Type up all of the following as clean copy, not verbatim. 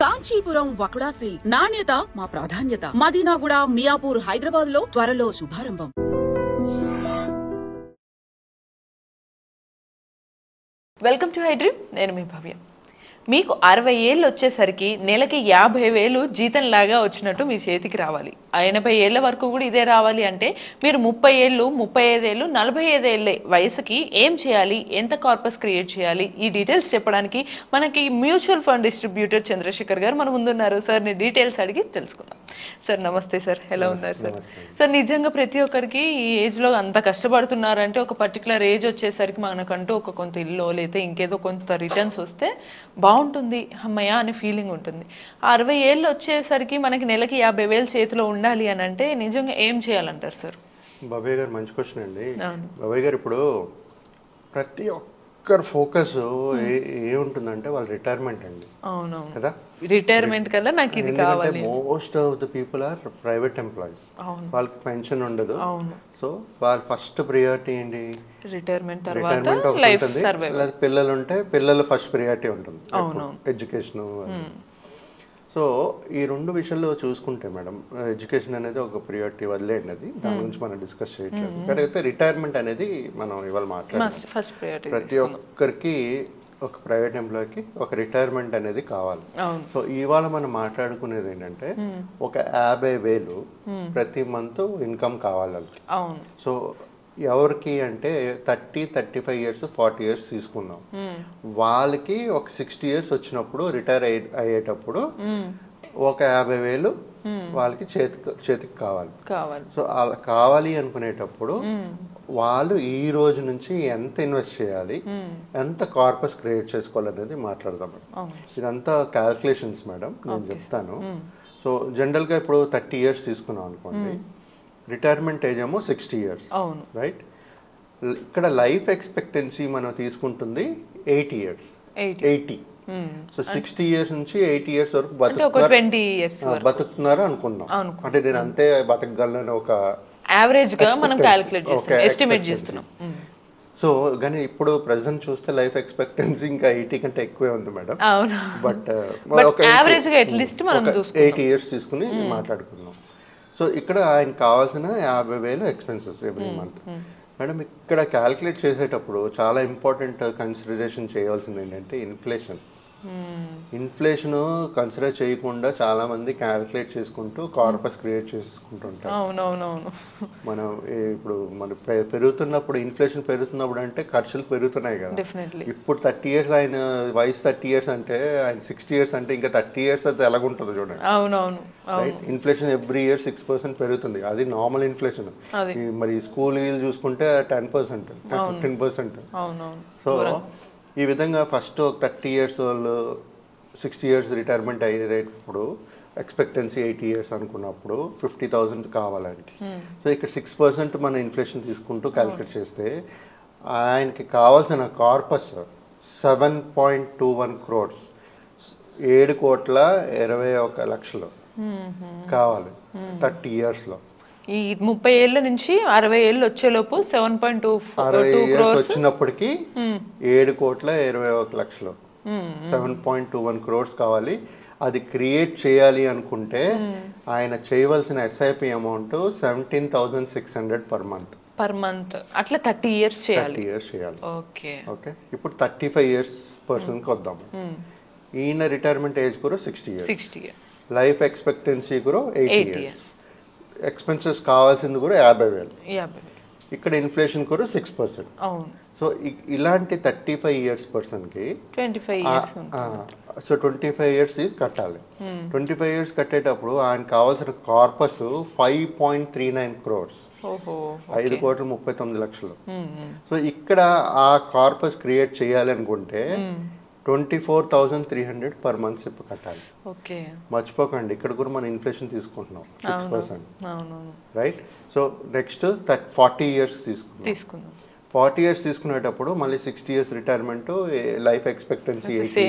Kanchipuram వకుడా silks నాణ్యత మా ప్రాధాన్యత. మదీనాగూడ, మియాపూర్, హైదరాబాద్ లో త్వరలో శుభారంభం. Welcome to Hi Dream. నేను మీ భవ్య. మీకు 60 ఏళ్ళు వచ్చేసరికి నెలకి 50,000 జీతం లాగా వచ్చినట్టు మీ చేతికి రావాలి. 80 ఏళ్ల వరకు కూడా ఇదే రావాలి అంటే మీరు 30 ఏళ్ళు, 35 ఏళ్ళు, 45 ఏళ్ళ వయసుకి ఏం చేయాలి, ఎంత కార్పస్ క్రియేట్ చేయాలి, ఈ డీటెయిల్స్ చెప్పడానికి మనకి మ్యూచువల్ ఫండ్ డిస్ట్రిబ్యూటర్ చంద్రశేఖర్ గారు మన ముందున్నారు. సార్ ని డీటెయిల్స్ అడిగి తెలుసుకుందాం. సార్ నమస్తే సార్, ఎలా ఉన్నారు సార్? సార్ నిజంగా ప్రతి ఒక్కరికి ఈ ఏజ్ లో అంత కష్టపడుతున్నారంటే ఒక పర్టికులర్ ఏజ్ వచ్చేసరికి మనకంటూ ఒక కొంత ఇల్లు లేదా ఇంకేదో కొంత రిటర్న్స్ వస్తే బాగుంటుంది అమ్మయ్య అనే ఫీలింగ్ ఉంటుంది. 60 ఏళ్ళు వచ్చేసరికి మనకి నెలకి 50,000 చేతిలో ఉండాలి అని అంటే నిజంగా ఏం చేయాలంటారు సార్? బాబాయ్ గారు మంచి క్వశ్చన్ అండి. బాబాయ్ గారు ఇప్పుడు ప్రతి ఒక్కరు ఫోకస్ ఏముంటుందంటే వాళ్ళ రిటైర్మెంట్ అండి. అవునవును కదా, రిటైర్మెంట్ కల్లా నాకు ఇది కావాలి. Most of the people or private employees. వాళ్ళకి పెన్షన్ ఉండదు. సో వాళ్ళ ఫస్ట్ ప్రియారిటీ ఏంటి? రిటైర్మెంట్ తర్వాత పిల్లలు ఉంటే పిల్లలు ఫస్ట్ ప్రియారిటీ ఉంటుంది, ఎడ్యుకేషన్. సో ఈ రెండు విషయాల్లో చూసుకుంటే మేడం, ఎడ్యుకేషన్ అనేది ఒక ప్రియారిటీ, వదిలేండి అది, దాని గురించి మనం డిస్కస్ చేయట్లేదు. కానీ అయితే రిటైర్మెంట్ అనేది మనం ఇవాళ మాట్లాడాలి. ప్రతి ఒక్కరికి, ఒక ప్రైవేట్ ఎంప్లాయీకి ఒక రిటైర్మెంట్ అనేది కావాలి. సో ఇవాళ మనం మాట్లాడుకునేది ఏంటంటే ఒక 50,000 ప్రతి మంత్ ఇన్కమ్ కావాలి వాళ్ళకి. సో ఎవరికి అంటే 35 ఇయర్స్ 40 ఇయర్స్ తీసుకున్నాం, వాళ్ళకి ఒక 60 ఇయర్స్ వచ్చినప్పుడు రిటైర్ అయ్యేటప్పుడు ఒక 50,000 వాళ్ళకి చేతికి కావాలి. సో అలా కావాలి అనుకునేటప్పుడు వాళ్ళు ఈ రోజు నుంచి ఎంత ఇన్వెస్ట్ చేయాలి, ఎంత కార్పస్ క్రియేట్ చేసుకోవాలనేది మాట్లాడదాం. ఇదంతా క్యాల్కులేషన్స్ మేడం, నేను చెప్తాను. సో జనరల్ గా ఇప్పుడు 30 ఇయర్స్ తీసుకున్నాం అనుకోండి, రిటైర్మెంట్ ఏజ్ ఏమో 60 ఇయర్స్, రైట్? ఇక్కడ లైఫ్ ఎక్స్పెక్టెన్సీ మనం తీసుకుంటుంది 80 ఇయర్స్. 80. సో 60 ఇయర్స్ నుంచి 80 ఇయర్స్ వరకు బతుకుతున్నారు అనుకుందాం. అంటే నేను అంతే బతకగలను ఒక యావరేజ్ గా మనం క్యాలిక్యులేట్ చేస్తాం, ఎస్టిమేట్ చేస్తున్నాం. సో కానీ ఇప్పుడు ప్రెసెంట్ చూస్తే లైఫ్ ఎక్స్పెక్టెన్సీ ఇంకా 80 కంటే ఎక్కువే ఉంది మేడం. బట్ యావరేజ్ గా అట్లీస్ట్ మనం 80 ఇయర్స్ తీసుకుని మాట్లాడుకున్నాం. సో ఇక్కడ ఆయనకు కావాల్సిన 50,000 ఎక్స్పెన్సెస్ ఎవ్రీ మంత్. మేడం ఇక్కడ క్యాల్కులేట్ చేసేటప్పుడు చాలా ఇంపార్టెంట్ కన్సిడరేషన్ చేయాల్సింది ఏంటంటే ఇన్ఫ్లేషన్. ఇన్ఫ్లేషన్ కన్సిడర్ చేయకుండా చాలా మంది క్యాల్కులేట్ చేసుకుంటూ కార్పస్ క్రియేట్ చేసుకుంటుంటారు. మనం ఇప్పుడు మనం పెరుగుతున్నప్పుడు, ఇన్ఫ్లేషన్ పెరుగుతున్నప్పుడు అంటే ఖర్చులు పెరుగుతున్నాయి కదా. ఇప్పుడు 30 ఇయర్స్ ఆయన వయసు 30 ఇయర్స్ అంటే ఆయన 60 ఇయర్స్ అంటే ఇంకా 30 ఇయర్స్ అయితే ఎలాగుంటుందో చూడండి. ఇన్ఫ్లేషన్ ఎవ్రీ ఇయర్ 6% పెరుగుతుంది, అది నార్మల్ ఇన్ఫ్లేషన్. మరి స్కూల్ చూసుకుంటే 10%, 15%. సో ఈ విధంగా ఫస్ట్ 30 ఇయర్స్ వాళ్ళు 60 ఇయర్స్ రిటైర్మెంట్ అయ్యేటప్పుడు ఎక్స్పెక్టెన్సీ 80 ఇయర్స్ అనుకున్నప్పుడు 50,000 కావాలండి. సో ఇక్కడ 6% మన ఇన్ఫ్లేషన్ తీసుకుంటూ క్యాలిక్యులేట్ చేస్తే ఆయనకి కావాల్సిన కార్పస్ 7.21 crores, 7,21,00,000 కావాలి 30 ఇయర్స్ లో. ఈ 30 ఏళ్ల నుంచి 60 ఏళ్ళు వచ్చేలోపు 7.22 crores వచ్చినప్పటికీ 7,21,00,000, 7.21 crores కావాలి. అది క్రియేట్ చేయాలి అనుకుంటే ఆయన చేయవలసిన ఎస్ఐపి అమౌంట్ 17,600 పర్ మంత్. అట్లా 30 ఇయర్స్ చేయాలి. ఓకే. ఇప్పుడు 35 ఇయర్స్ పర్సన్ కి వద్దాం. ఈయన రిటైర్మెంట్ ఏజ్ కూడా 60 ఇయర్స్, లైఫ్ ఎక్స్పెక్టెన్సీ కూడా 80 ఇయర్స్, ఎక్స్పెన్సెస్ కావాల్సింది కూడా 50,000. ఇక్కడ ఇన్ఫ్లేషన్ కూడా 6%. సో ఇలాంటి 35 ఇయర్స్ పర్సన్ కి 25 ఇయర్స్ కట్టాలి. 25 ఇయర్స్ కట్టేటప్పుడు ఆయన కావాల్సిన కార్పస్ 5.39 crores, 5,39,00,000. సో ఇక్కడ ఆ కార్పస్ క్రియేట్ చేయాలి అనుకుంటే 24,300 పర్ మంత్ ఇప్పుడు కట్టాలి. మర్చిపోకండి, ఇక్కడ కూడా మనం ఇన్ఫ్లేషన్ తీసుకుంటున్నాం 6%, రైట్? సో నెక్స్ట్ 40 ఇయర్స్ తీసుకుందాం. 40 ఇయర్స్ తీసుకునేటప్పుడు మళ్ళీ 60 ఇయర్స్ రిటైర్మెంట్, లైఫ్ ఎక్స్పెక్టెన్సీ 80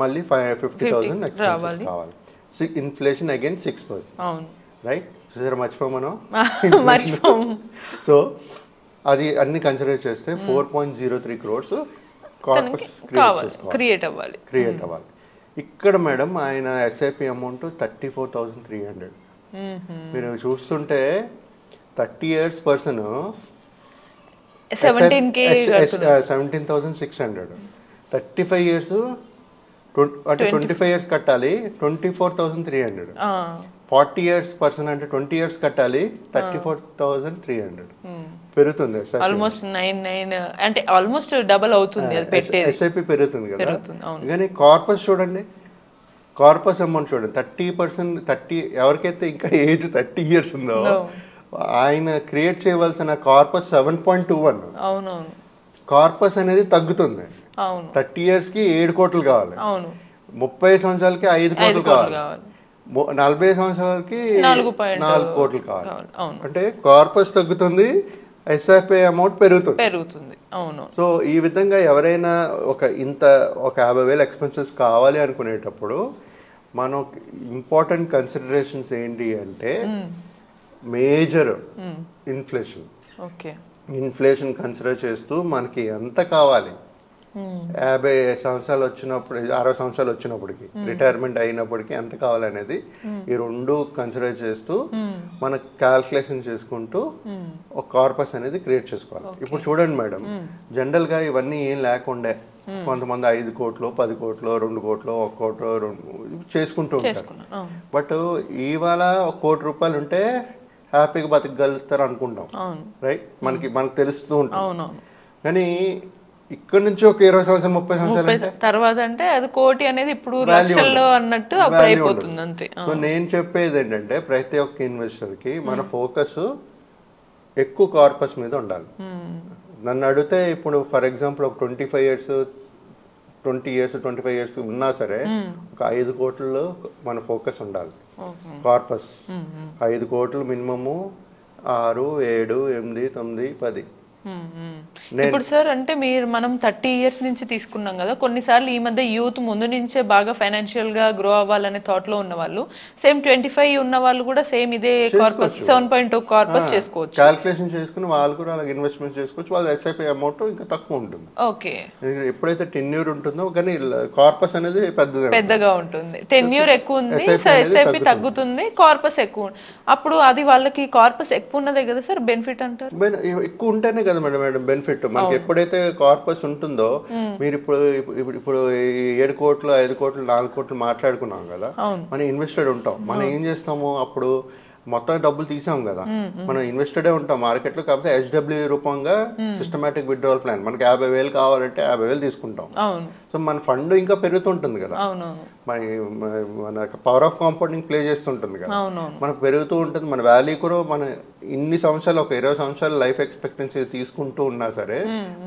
మళ్ళీ 50,000 ఎక్స్పెన్సెస్ కావాలి. Inflation again 6%, right? చూసారా, మర్చిపోం మనం. సో అది అన్ని కన్సిడర్ చేస్తే 4.03 crores కార్పస్ క్రియేట్ అవ్వాలి. ఇక్కడ మేడం ఆయన ఎస్ఐపి అమౌంట్ 34,300. మీరు చూస్తుంటే 30 years పర్సన్ 17,600. 35 years అంటే 25 years కట్టాలి 24,300. 40 years పర్సన్ అంటే 20 years కట్టాలి 34,300. పెరుగుతుంది ఆల్మోస్ట్ 9 అంటే ఆల్మోస్ట్ డబుల్ అవుతుంది అది పెట్టేది. ఎస్ఐపి పెరుగుతుంది కదా. కానీ కార్పస్ చూడండి, కార్పస్ అమౌంట్ చూడండి 30%. ఎవరికైతే ఇంకా ఏజ్ 30 years ఉందో ఆయన క్రియేట్ చేయవలసిన కార్పస్ 7.21. అవునవును. కార్పస్ అనేది తగ్గుతుంది. 30 years కి 7 కోట్లు కావాలి. 30 సంవత్సరాలకి 5 కోట్లు కావాలి. 40 సంవత్సరాలకి 4 కోట్లు కావాలి. అంటే కార్పస్ తగ్గుతుంది, ఎస్ఐపి అమౌంట్ పెరుగుతుంది. అవును. సో ఈ విధంగా ఎవరైనా ఒక 50,000 ఎక్స్పెన్సెస్ కావాలి అనుకునేటప్పుడు మనం ఇంపార్టెంట్ కన్సిడరేషన్స్ ఏంటి అంటే మేజర్ ఇన్ఫ్లేషన్ కన్సిడర్ చేస్తూ మనకి ఎంత కావాలి 50 సంవత్సరాలు వచ్చినప్పుడు 60 సంవత్సరాలు వచ్చినప్పటికి రిటైర్మెంట్ అయినప్పటికీ ఎంత కావాలనేది ఈ రెండు కన్సిడర్ చేస్తూ మన క్యాల్కులేషన్ చేసుకుంటూ ఒక కార్పస్ అనేది క్రియేట్ చేసుకోవాలి. ఇప్పుడు చూడండి మేడం, జనరల్ గా ఇవన్నీ ఏం లేకుండే కొంతమంది 5 కోట్లు 10 కోట్లు 2 కోట్లు 1 కోట్లు 2 చేసుకుంటూ ఉంటారు. బట్ ఇవాళ 1 కోటి రూపాయలు ఉంటే హ్యాపీగా బతకగలుగుతారు అనుకుంటాం, రైట్? మనకి తెలుస్తూ ఉంటాం. కానీ ఇక్కడ నుంచి ఒక 20 సంవత్సరాలు 30 సంవత్సరాలు తర్వాత అంటే అది కోటి అనేది ఇప్పుడు లక్షల్లో అన్నట్టు అప్పుడు అయిపోతుంది అంతే. సో నేను చెప్పేది ఏంటంటే ప్రతి ఒక్క ఇన్వెస్టర్ కి మన ఫోకస్ ఎక్కువ కార్పస్ మీద ఉండాలి. నన్ను అడిగితే ఇప్పుడు ఫర్ ఎగ్జాంపుల్ ఒక 25 years 25 years ఉన్నా సరే ఒక 5 కోట్లలో మన ఫోకస్ ఉండాలి. కార్పస్ 5 కోట్లు మినిమము 6, 7, 8, 9, 10. ఇప్పుడు సార్ అంటే మనం 30 years నుంచి తీసుకున్నాం కదా, కొన్నిసార్లు ఈ మధ్య యూత్ ముందు నుంచే బాగా ఫైనాన్షియల్ గా గ్రో అవ్వాలనే థాట్ లో ఉన్న వాళ్ళు సేమ్ 25 ఉన్న వాళ్ళు కూడా సేమ్ ఇదే కార్పస్ 7.2 కార్పస్ చేసుకోవచ్చు. క్యాల్కులేషన్ చేసుకుని వాళ్ళు కూడా అలాగే ఇన్వెస్ట్మెంట్ చేసుకోవచ్చు. వాళ్ళ ఎస్ఐపి అమౌంట్ ఇంకా తక్కువ ఉంటుంది. ఓకే. ఎప్పుడైతే టెన్యూర్ ఉంటుందో కానీ కార్పస్ అనేది పెద్దగా ఉంటుంది. టెన్యూర్ ఎక్కువ ఉంది, ఎస్ఐపి తగ్గుతుంది, కార్పస్ ఎక్కువ. అప్పుడు అది వాళ్ళకి కార్పస్ ఎక్కువ ఉన్నదే కదా సార్ బెనిఫిట్ అంటారు. ఎక్కువ ఉంటేనే కదా మేడం బెనిఫిట్. మనకి ఎప్పుడైతే కార్పస్ ఉంటుందో మీరు ఇప్పుడు 7 కోట్లు 5 కోట్లు 4 కోట్లు మాట్లాడుకున్నాం కదా, మనం ఇన్వెస్టెడ్ ఉంటాం. మనం ఏం చేస్తాము అప్పుడు మొత్తం డబ్బులు తీసాం కదా, మనం ఇన్వెస్టెడే ఉంటాం మార్కెట్ లో. కాకపోతే HW రూపంగా సిస్టమాటిక్ విత్డ్రావల్ ప్లాన్ మనకి 50,000 కావాలంటే 50,000 తీసుకుంటాం. సో మన ఫండ్ ఇంకా పెరుగుతుంటుంది కదా, మన పవర్ ఆఫ్ కాంపౌండింగ్ ప్లే చేస్తుంటుంది కదా, మనకు పెరుగుతూ ఉంటుంది. మన వాల్యూ కూడా మన ఇన్ని సంవత్సరాలు ఒక 20 సంవత్సరాల లైఫ్ ఎక్స్పెక్టెన్సీ తీసుకుంటూ ఉన్నా సరే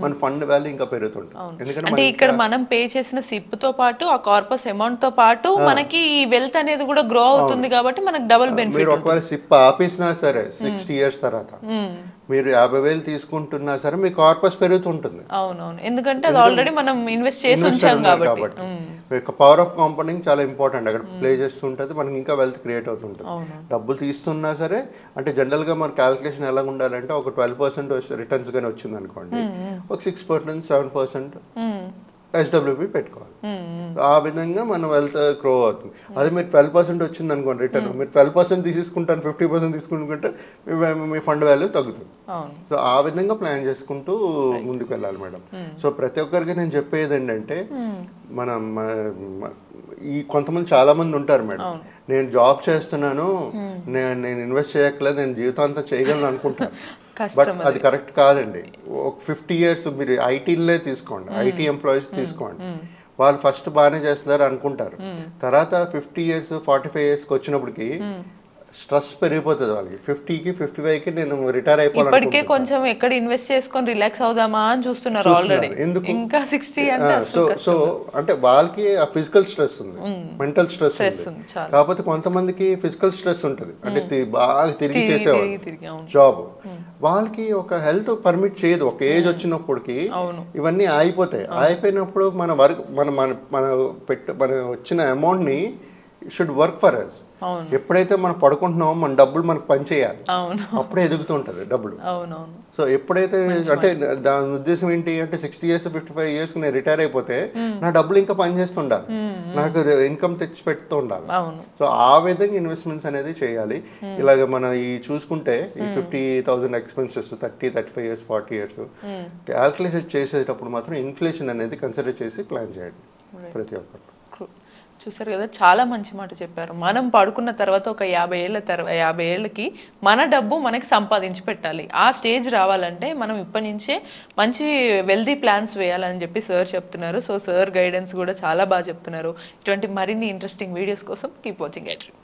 మన ఫండ్ వాల్యూ ఇంకా పెరుగుతుంటుంది. ఎందుకంటే ఇక్కడ మనం పే చేసిన సిప్ తో పాటు ఆ కార్పస్ అమౌంట్ తో పాటు మనకి ఈ వెల్త్ అనేది కూడా గ్రో అవుతుంది కాబట్టి మనకి డబుల్ బెనిఫిట్. ఒకవేళ సిప్ ఆపేసినా సరే 60 years తర్వాత మీరు 50,000 తీసుకుంటున్నా సరే మీ కార్పస్ పెరుగుతుంటుంది. అవునవును, ఎందుకంటే అది ఆల్రెడీ మనం ఇన్వెస్ట్ చేసి ఉంచాం కాబట్టి. పవర్ ఆఫ్ కాంపౌండింగ్ చాలా ఇంపార్టెంట్, అక్కడ ప్లే చేస్తుంటది, మనకి ఇంకా వెల్త్ క్రియేట్ అవుతుంటుంది. డబ్బులు తీస్తున్నా సరే అంటే జనరల్ గా మన క్యాల్కులేషన్ ఎలా ఉండాలంటే ఒక 12% రిటర్న్స్ గానీ వచ్చింది అనుకోండి, ఒక 6%, 7% HWP పెట్టుకోవాలి. ఆ విధంగా మన వెల్త్ గ్రో అవుతుంది. అదే మీరు 12% వచ్చింది అనుకోండి రిటర్న్, మీరు 12% తీసుకుంటాను 50% తీసుకుంటుంటే మీ ఫండ్ వాల్యూ తగ్గుతుంది. సో ఆ విధంగా ప్లాన్ చేసుకుంటూ ముందుకు వెళ్ళాలి మేడం. సో ప్రతి ఒక్కరికి నేను చెప్పేది ఏంటంటే మనం ఈ కొంతమంది చాలా మంది ఉంటారు మేడం, నేను జాబ్ చేస్తున్నాను, నేను ఇన్వెస్ట్ చేయట్లేదు, నేను జీవితాంతం చేయగలను అనుకుంటాను. బట్ అది కరెక్ట్ కాదండి. ఒక 50 years మీరు ఐటీలే తీసుకోండి, ఐటీ ఎంప్లాయీస్ తీసుకోండి, వాళ్ళు ఫస్ట్ బాగానే చేస్తున్నారు అనుకుంటారు. తర్వాత 50 years 45 years వచ్చినప్పటికి స్ట్రెస్ పెరిగిపోతుంది వాళ్ళకి. 50కి 55కి నేను రిటైర్ అయిపోవాలి, ఇప్పటికే కొంచెం ఎక్కడ ఇన్వెస్ట్ చేసుకొని రిలాక్స్ అవుదామా అని చూస్తున్నారు ఆల్రెడీ. ఎందుకు ఇంకా 60 అంటే సో అంటే వాళ్ళకి ఆ ఫిజికల్ స్ట్రెస్ ఉంది, మెంటల్ స్ట్రెస్ ఉంది. కాకపోతే కొంతమందికి ఫిజికల్ స్ట్రెస్ ఉంటుంది, అంటే బాగా తిరిగి చేసేవాళ్ళు జాబ్, వాళ్ళకి ఒక హెల్త్ పర్మిట్ చేయదు. ఒక ఏజ్ వచ్చినప్పటికి ఇవన్నీ ఆగిపోతాయి. ఆగిపోయినప్పుడు మన వర్క్ మన వచ్చిన అమౌంట్ ని షుడ్ వర్క్ ఫర్ అస్. ఎప్పుడైతే మనం పడుకుంటున్నామో మన డబ్బులు మనకు పని చేయాలి, అప్పుడే ఎదుగుతూ ఉంటది డబ్బులు. సో ఎప్పుడైతే అంటే దాని ఉద్దేశం ఏంటి అంటే 60 years 55 years నేను రిటైర్ అయిపోతే నా డబ్బులు ఇంకా పని చేస్తుండాలి, నాకు ఇన్కమ్ తెచ్చి పెడుతూ ఉండాలి. సో ఆ విధంగా ఇన్వెస్ట్మెంట్స్ అనేది చేయాలి. ఇలాగ మన ఈ చూసుకుంటే ఈ 50,000 ఎక్స్పెన్సెస్ 30-35 years 40 years క్యాల్కులేషన్ చేసేటప్పుడు మాత్రం ఇన్ఫ్లేషన్ అనేది కన్సిడర్ చేసి ప్లాన్ చేయండి ప్రతి ఒక్కరు. చూసారు కదా, చాలా మంచి మాట చెప్పారు. మనం పడుకున్న తర్వాత ఒక 50 ఏళ్ళకి మన డబ్బు మనకి సంపాదించి పెట్టాలి. ఆ స్టేజ్ రావాలంటే మనం ఇప్పటి నుంచే మంచి వెల్దీ ప్లాన్స్ వేయాలని చెప్పి సార్ చెప్తున్నారు. సో సార్ గైడెన్స్ కూడా చాలా బాగా చెప్తున్నారు. ఇటువంటి మరిన్ని ఇంట్రెస్టింగ్ వీడియోస్ కోసం కీప్ వాచింగ్ HDream.